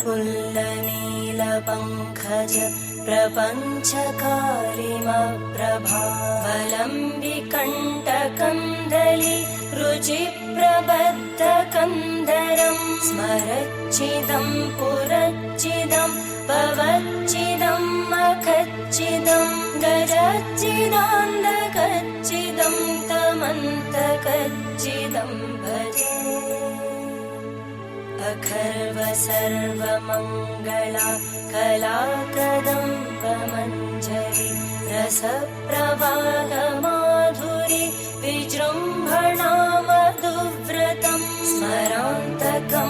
पुल्लनीलपङ्कज प्रपञ्चकारिमप्रभावलम्बिकण्टकन्दली रुचिप्रबद्धकन्दरं स्मरच्चिदं पुरच्चिदं पवच्चिदं मखच्चिदं गजच्चिदान्दकच्चिदं तमन्तकच्चिदं भजे। अखर्व सर्वमङ्गला कलाकदम्बमञ्जरी रसप्रवाहमाधुरी विजृम्भणा मधुव्रतं स्मरान्तकं